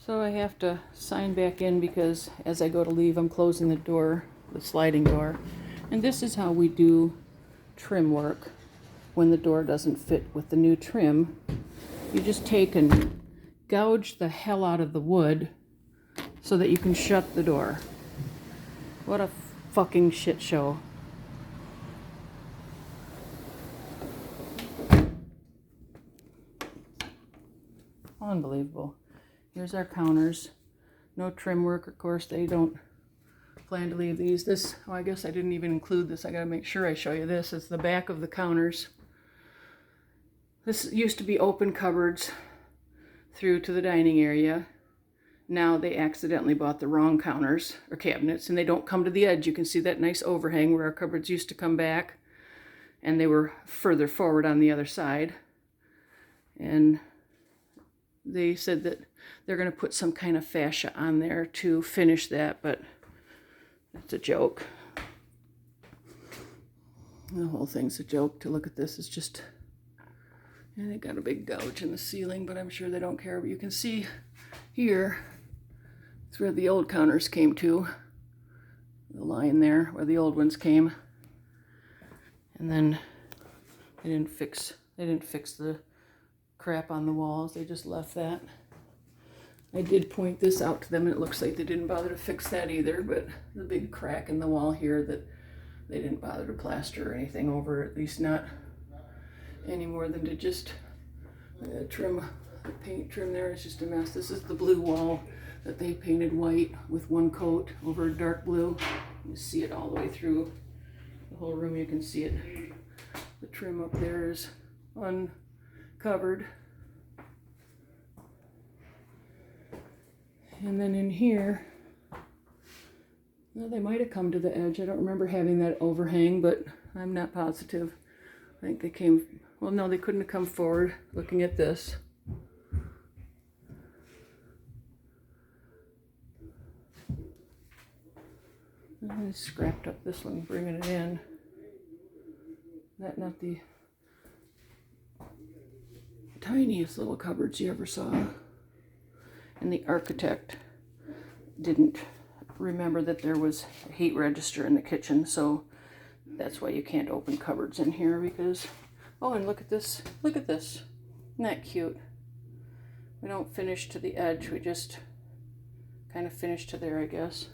So I have to sign back in because as I go to leave, I'm closing the door, the sliding door. And this is how we do trim work when the door doesn't fit with the new trim. You just take and gouge the hell out of the wood so that you can shut the door. What a fucking shit show. Unbelievable. Here's our counters. No trim work, of course. They don't plan to leave these. This, oh, I guess I didn't even include this. I gotta make sure I show you this. It's the back of the counters. This used to be open cupboards through to the dining area. Now they accidentally bought the wrong counters or cabinets, and they don't come to the edge. You can see that nice overhang where our cupboards used to come back, and they were further forward on the other side. And they said that they're going to put some kind of fascia on there to finish that, but it's a joke. The whole thing's a joke. To look at this is just, and they got a big gouge in the ceiling, but I'm sure they don't care. But you can see here, it's where the old counters came to, the line there where the old ones came. And then they didn't fix the crap on the walls. They just left that. I did point this out to them, and it looks like they didn't bother to fix that either, but the big crack in the wall here that they didn't bother to plaster or anything over, at least not any more than to just trim. The paint trim there is just a mess. This is the blue wall that they painted white with one coat over a dark blue. You see it all the way through the whole room. You can see it. The trim up there is uncovered. And then in here, well, they might have come to the edge. I don't remember having that overhang, but I'm not positive. I think they came, well, no, they couldn't have come forward. Looking at this. I scrapped up this one, bringing it in. Not the tiniest little cupboards you ever saw. And the architect didn't remember that there was a heat register in the kitchen, so that's why you can't open cupboards in here, because, oh, and look at this. Look at this. Isn't that cute? We don't finish to the edge. We just kind of finish to there, I guess.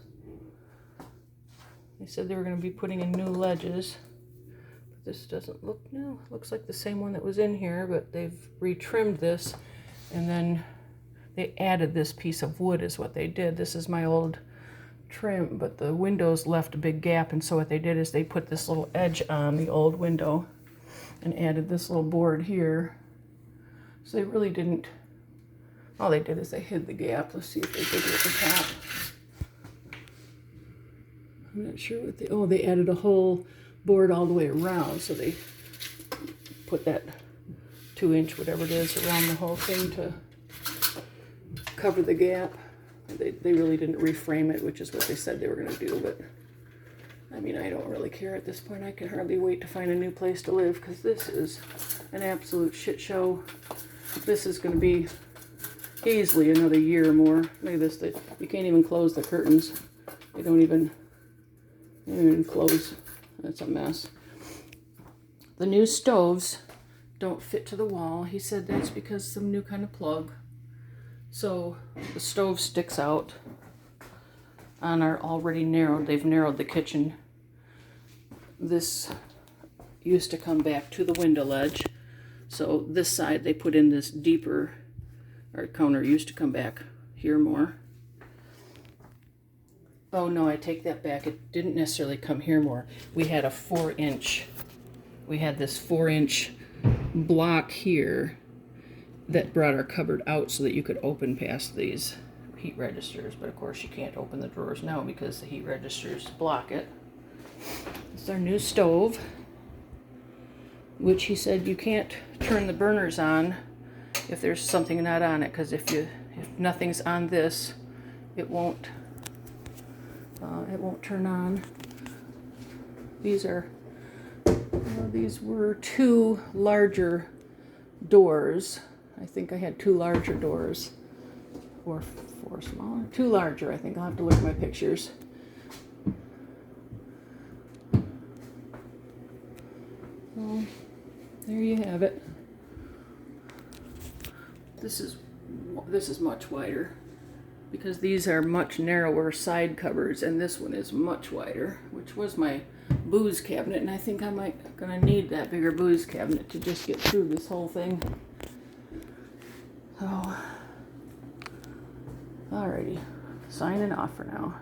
They said they were going to be putting in new ledges. But this doesn't look new. Looks like the same one that was in here, but they've retrimmed this, and then they added this piece of wood is what they did. This is my old trim, but the windows left a big gap, and so what they did is they put this little edge on the old window and added this little board here. So they really didn't, all they did is they hid the gap. Let's see if they did it at the top. I'm not sure what they, oh, they added a whole board all the way around, so they put that 2-inch, whatever it is, around the whole thing to cover the gap. They really didn't reframe it, which is what they said they were going to do, but I mean, I don't really care at this point. I can hardly wait to find a new place to live, because this is an absolute shit show. This is going to be easily another year or more. Look at this. You can't even close the curtains. They don't even close. That's a mess. The new stoves don't fit to the wall. He said that's because some new kind of plug. So the stove sticks out on our already narrowed, they've narrowed the kitchen. This used to come back to the window ledge. So this side they put in this deeper, our counter used to come back here more. Oh no, I take that back. It didn't necessarily come here more. We had a 4-inch, we had this 4-inch block here that brought our cupboard out so that you could open past these heat registers. But of course you can't open the drawers now because the heat registers block it. It's our new stove, which he said you can't turn the burners on if there's something not on it, because if nothing's on this, it won't turn on. These were 2 larger doors. I think I had 2 larger doors, or 4 smaller, 2 larger, I think. I'll have to look at my pictures. So, there you have it. This is much wider because these are much narrower side cupboards, and this one is much wider, which was my booze cabinet, and I think I might gonna need that bigger booze cabinet to just get through this whole thing. So, alrighty, signing off for now.